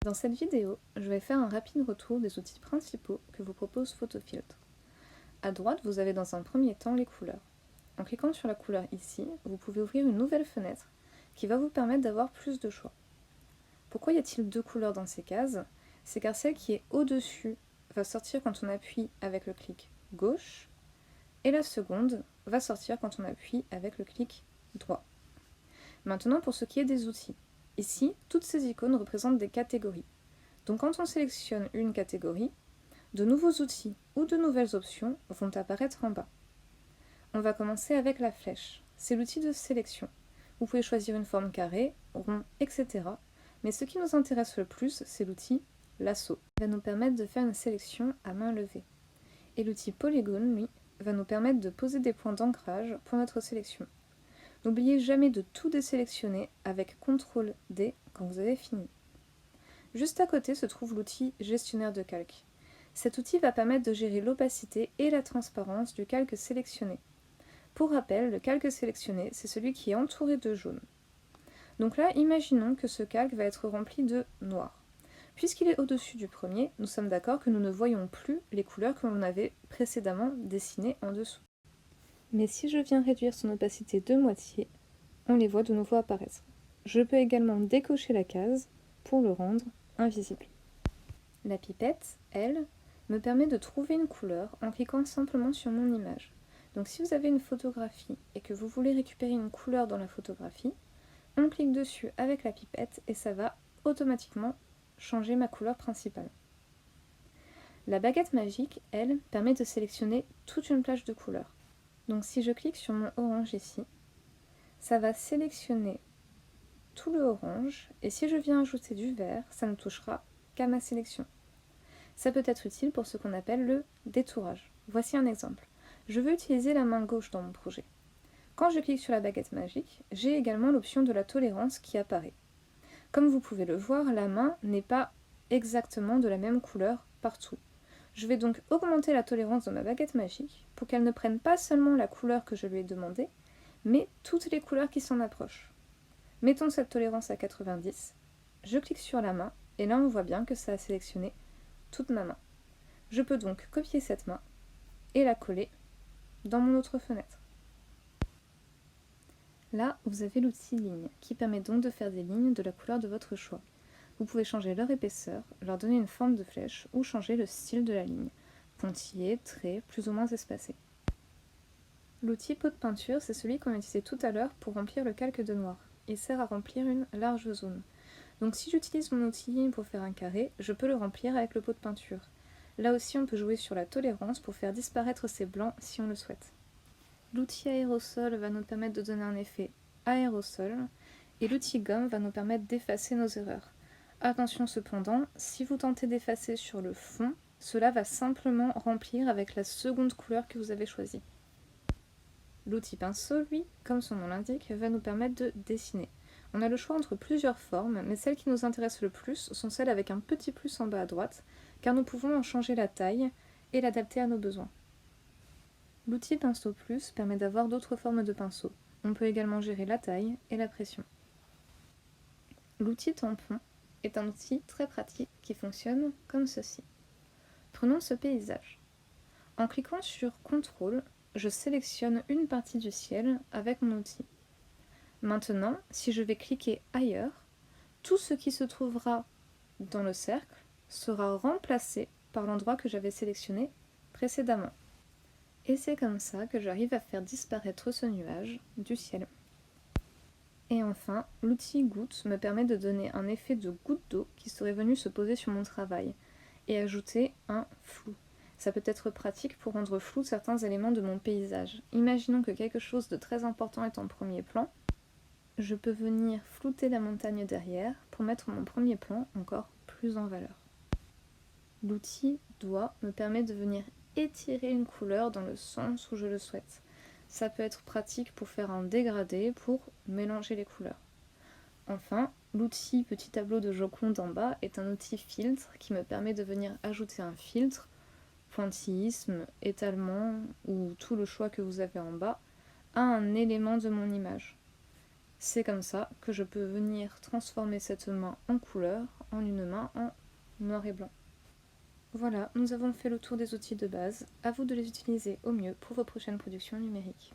Dans cette vidéo, je vais faire un rapide retour des outils principaux que vous propose Photofiltre. À droite, vous avez dans un premier temps les couleurs. En cliquant sur la couleur ici, vous pouvez ouvrir une nouvelle fenêtre qui va vous permettre d'avoir plus de choix. Pourquoi y a-t-il deux couleurs dans ces cases? C'est car celle qui est au-dessus va sortir quand on appuie avec le clic gauche et la seconde va sortir quand on appuie avec le clic droit. Maintenant pour ce qui est des outils. Ici, toutes ces icônes représentent des catégories. Donc quand on sélectionne une catégorie, de nouveaux outils ou de nouvelles options vont apparaître en bas. On va commencer avec la flèche. C'est l'outil de sélection. Vous pouvez choisir une forme carrée, rond, etc. Mais ce qui nous intéresse le plus, c'est l'outil lasso. Il va nous permettre de faire une sélection à main levée. Et l'outil polygone, lui, va nous permettre de poser des points d'ancrage pour notre sélection. N'oubliez jamais de tout désélectionner avec CTRL D quand vous avez fini. Juste à côté se trouve l'outil gestionnaire de calque. Cet outil va permettre de gérer l'opacité et la transparence du calque sélectionné. Pour rappel, le calque sélectionné, c'est celui qui est entouré de jaune. Donc là, imaginons que ce calque va être rempli de noir. Puisqu'il est au-dessus du premier, nous sommes d'accord que nous ne voyons plus les couleurs que l'on avait précédemment dessinées en dessous. Mais si je viens réduire son opacité de moitié, on les voit de nouveau apparaître. Je peux également décocher la case pour le rendre invisible. La pipette, elle, me permet de trouver une couleur en cliquant simplement sur mon image. Donc si vous avez une photographie et que vous voulez récupérer une couleur dans la photographie, on clique dessus avec la pipette et ça va automatiquement changer ma couleur principale. La baguette magique, elle, permet de sélectionner toute une plage de couleurs. Donc si je clique sur mon orange ici, ça va sélectionner tout le orange et si je viens ajouter du vert, ça ne touchera qu'à ma sélection. Ça peut être utile pour ce qu'on appelle le détourage. Voici un exemple. Je veux utiliser la main gauche dans mon projet. Quand je clique sur la baguette magique, j'ai également l'option de la tolérance qui apparaît. Comme vous pouvez le voir, la main n'est pas exactement de la même couleur partout. Je vais donc augmenter la tolérance de ma baguette magique pour qu'elle ne prenne pas seulement la couleur que je lui ai demandée, mais toutes les couleurs qui s'en approchent. Mettons cette tolérance à 90, je clique sur la main et là on voit bien que ça a sélectionné toute ma main. Je peux donc copier cette main et la coller dans mon autre fenêtre. Là, vous avez l'outil ligne qui permet donc de faire des lignes de la couleur de votre choix. Vous pouvez changer leur épaisseur, leur donner une forme de flèche ou changer le style de la ligne, pointillé, trait, plus ou moins espacé. L'outil pot de peinture, c'est celui qu'on a utilisé tout à l'heure pour remplir le calque de noir. Il sert à remplir une large zone. Donc si j'utilise mon outil pour faire un carré, je peux le remplir avec le pot de peinture. Là aussi, on peut jouer sur la tolérance pour faire disparaître ces blancs si on le souhaite. L'outil aérosol va nous permettre de donner un effet aérosol et l'outil gomme va nous permettre d'effacer nos erreurs. Attention cependant, si vous tentez d'effacer sur le fond, cela va simplement remplir avec la seconde couleur que vous avez choisie. L'outil pinceau, lui, comme son nom l'indique, va nous permettre de dessiner. On a le choix entre plusieurs formes, mais celles qui nous intéressent le plus sont celles avec un petit plus en bas à droite, car nous pouvons en changer la taille et l'adapter à nos besoins. L'outil pinceau plus permet d'avoir d'autres formes de pinceau. On peut également gérer la taille et la pression. L'outil tampon est un outil très pratique qui fonctionne comme ceci. Prenons ce paysage. En cliquant sur CTRL, je sélectionne une partie du ciel avec mon outil. Maintenant, si je vais cliquer ailleurs, tout ce qui se trouvera dans le cercle sera remplacé par l'endroit que j'avais sélectionné précédemment. Et c'est comme ça que j'arrive à faire disparaître ce nuage du ciel. Et enfin, l'outil goutte me permet de donner un effet de goutte d'eau qui serait venu se poser sur mon travail et ajouter un flou. Ça peut être pratique pour rendre flou certains éléments de mon paysage. Imaginons que quelque chose de très important est en premier plan. Je peux venir flouter la montagne derrière pour mettre mon premier plan encore plus en valeur. L'outil doigt me permet de venir étirer une couleur dans le sens où je le souhaite. Ça peut être pratique pour faire un dégradé, pour mélanger les couleurs. Enfin, l'outil petit tableau de Joconde en bas est un outil filtre qui me permet de venir ajouter un filtre, pointillisme, étalement ou tout le choix que vous avez en bas, à un élément de mon image. C'est comme ça que je peux venir transformer cette main en couleur en une main en noir et blanc. Voilà, nous avons fait le tour des outils de base. À vous de les utiliser au mieux pour vos prochaines productions numériques.